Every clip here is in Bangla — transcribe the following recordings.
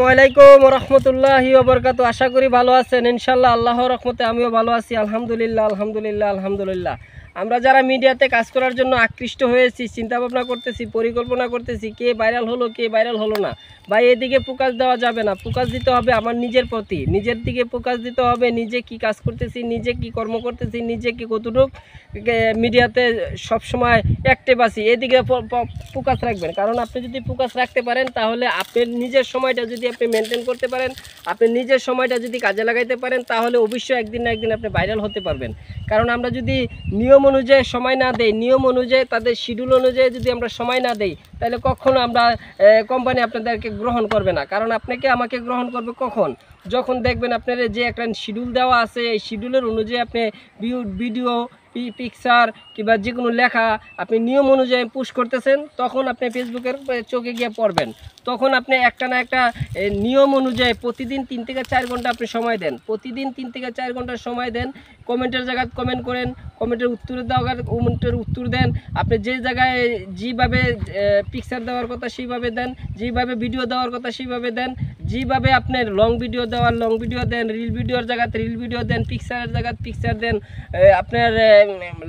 আসসালামু আলাইকুম ওয়া রাহমাতুল্লাহি ওয়া বারাকাতুহু। আশা করি ভালো আছেন ইনশাআল্লাহ। আল্লাহর রহমতে আমিও ভালো আছি, আলহামদুলিল্লাহ আলহামদুলিল্লাহ আলহামদুলিল্লাহ। আমরা যারা মিডিয়াতে কাজ করার জন্য আকৃষ্ট হয়েছি, চিন্তা ভাবনা করতেছি, পরিকল্পনা করতেছি, কে ভাইরাল হলো কে ভাইরাল হলো না, ভাই এদিকে ফোকাস দেওয়া যাবে না। ফোকাস দিতে হবে আমার নিজের প্রতি, নিজের দিকে ফোকাস দিতে হবে। নিজে কি কাজ করতেছি, নিজে কি কর্ম করতেছি, নিজে কি কতটুক মিডিয়াতে সবসময় অ্যাক্টিভ আছি, এদিকে ফোকাস রাখবেন। কারণ আপনি যদি ফোকাস রাখতে পারেন তাহলে আপনার নিজের সময়টা যদি আপনি মেনটেন করতে পারেন, আপনি নিজের সময়টা যদি কাজে লাগাইতে পারেন, তাহলে অবশ্যই একদিন না একদিন আপনি ভাইরাল হতে পারবেন। কারণ আমরা যদি নিয়ম অনুযায়ী সময় না দেই, নিয়ম অনুযায়ী তাদের শিডিউল অনুযায়ী যদি আমরা সময় না দেই, তাহলে কখনো আমরা কোম্পানি আপনাদেরকে গ্রহণ করবে না। কারণ আপনাকে আমাকে গ্রহণ করবে কখন? যখন দেখবেন আপনার যে একটা শিডিউল দেওয়া আছে, এই শিডিউলের অনুযায়ী আপনি ভিডিও পিকচার কিংবা যে কোনো লেখা আপনি নিয়ম অনুযায়ী পুশ করতেছেন, তখন আপনি ফেসবুকের চোখে গিয়ে পড়বেন। তখন আপনি একটা না একটা নিয়ম অনুযায়ী প্রতিদিন 3 থেকে 4 ঘন্টা আপনি সময় দেন, প্রতিদিন 3 থেকে 4 ঘন্টা সময় দেন। কমেন্টের জায়গায় কমেন্ট করেন, কমেন্টের উত্তরের দেওয়ার কমেন্টের উত্তর দেন। আপনি যে জায়গায় যেভাবে পিকচার দেওয়ার কথা সেইভাবে দেন, যেভাবে ভিডিও দেওয়ার কথা সেইভাবে দেন, যেভাবে আপনার লং ভিডিও দেওয়ার লং ভিডিও দেন, রিল ভিডিওর জায়গাতে রিল ভিডিও দেন, পিকচারের জায়গায় পিকচার দেন, আপনার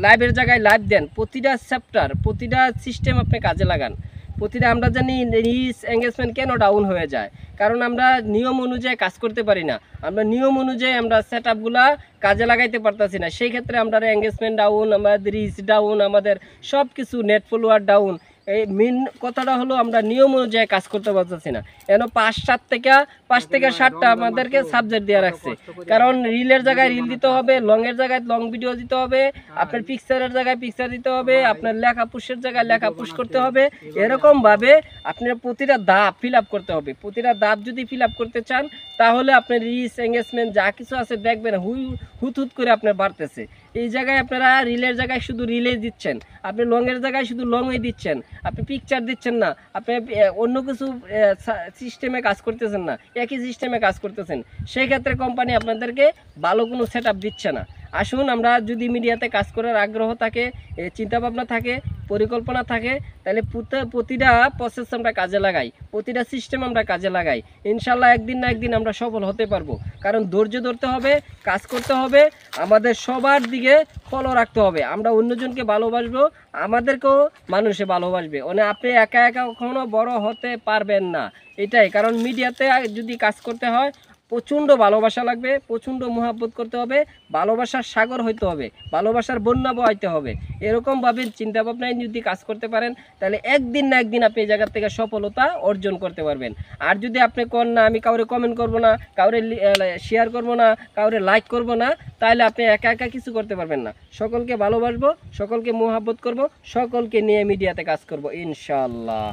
লাইভের জায়গায় লাইভ দেন। প্রতিটা চ্যাপ্টার প্রতিটা সিস্টেম আপনি কাজে লাগান। প্রতিটা আমরা জানি রিচ এঙ্গেজমেন্ট কেন ডাউন হয়ে যায়, কারণ আমরা নিয়ম অনুযায়ী কাজ করতে পারি না। আমরা নিয়ম অনুযায়ী আমরা সেট আপগুলা কাজে লাগাইতে পারতেছি না। সেই ক্ষেত্রে আমরা এঙ্গেজমেন্ট ডাউন, আমাদের রিচ ডাউন, আমাদের সব কিছু নেট ফলোয়ার ডাউন। এই মেন কথাটা হলো আমরা নিয়ম অনুযায়ী কাজ করতে পারতেছি না। এন 5 থেকে 7টা আমাদেরকে সাবজেক্ট দেওয়া রাখছে। কারণ রিলের জায়গায় রিল দিতে হবে, লংয়ের জায়গায় লং ভিডিও দিতে হবে, আপনার পিকচারের জায়গায় পিকচার দিতে হবে, আপনার লেখা পুশের জায়গায় লেখা পুশ করতে হবে। এরকমভাবে আপনার প্রতিটা ধাপ ফিল আপ করতে হবে। প্রতিটা ধাপ যদি ফিল আপ করতে চান, তাহলে আপনার রিচ এঙ্গেজমেন্ট যা কিছু আছে দেখবেন হুত করে আপনার বাড়তেছে। এই জায়গায় আপনারা রিলের জায়গায় শুধু রিলে দিচ্ছেন, আপনি লংয়ের জায়গায় শুধু লংই দিচ্ছেন, আপনি পিকচার দিচ্ছেন না, আপনি অন্য কিছু সিস্টেমে কাজ করতেছেন না, একই সিস্টেমে কাজ করতেছেন। সেই ক্ষেত্রে কোম্পানি আপনাদেরকে ভালো কোনো সেট আপ দিচ্ছে না। আসুন, আমরা যদি মিডিয়াতে কাজ করার আগ্রহ থাকে, চিন্তাভাবনা থাকে, পরিকল্পনা থাকে, তাহলে প্রতিটা প্রসেস আমরা কাজে লাগাই, প্রতিটা সিস্টেম আমরা কাজে লাগাই। ইনশাল্লাহ একদিন না একদিন আমরা সফল হতে পারবো। কারণ ধৈর্য ধরতে হবে, কাজ করতে হবে, আমাদের সবার দিকে ফলো রাখতে হবে। আমরা অন্যজনকে ভালোবাসবো, আমাদেরকেও মানুষে ভালোবাসবে। মানে আপনি একা একা কখনো বড় হতে পারবেন না, এটাই। কারণ মিডিয়াতে যদি কাজ করতে হয় প্রচণ্ড ভালোবাসা লাগবে, প্রচণ্ড মহাব্বত করতে হবে, ভালোবাসার সাগর হইতে হবে, ভালোবাসার বন্যা বইতে হবে। এরকমভাবে চিন্তাভাবনায় যদি কাজ করতে পারেন, তাহলে একদিন না একদিন আপনি এই জায়গা থেকে সফলতা অর্জন করতে পারবেন। আর যদি আপনি করেন না, আমি কাউরে কমেন্ট করব না, কাউরে শেয়ার করব না, কাউরে লাইক করব না, তাহলে আপনি একা একা কিছু করতে পারবেন না। সকলকে ভালোবাসবো, সকলকে মহাব্বত করব, সকলকে নিয়ে মিডিয়াতে কাজ করব ইনশাআল্লাহ।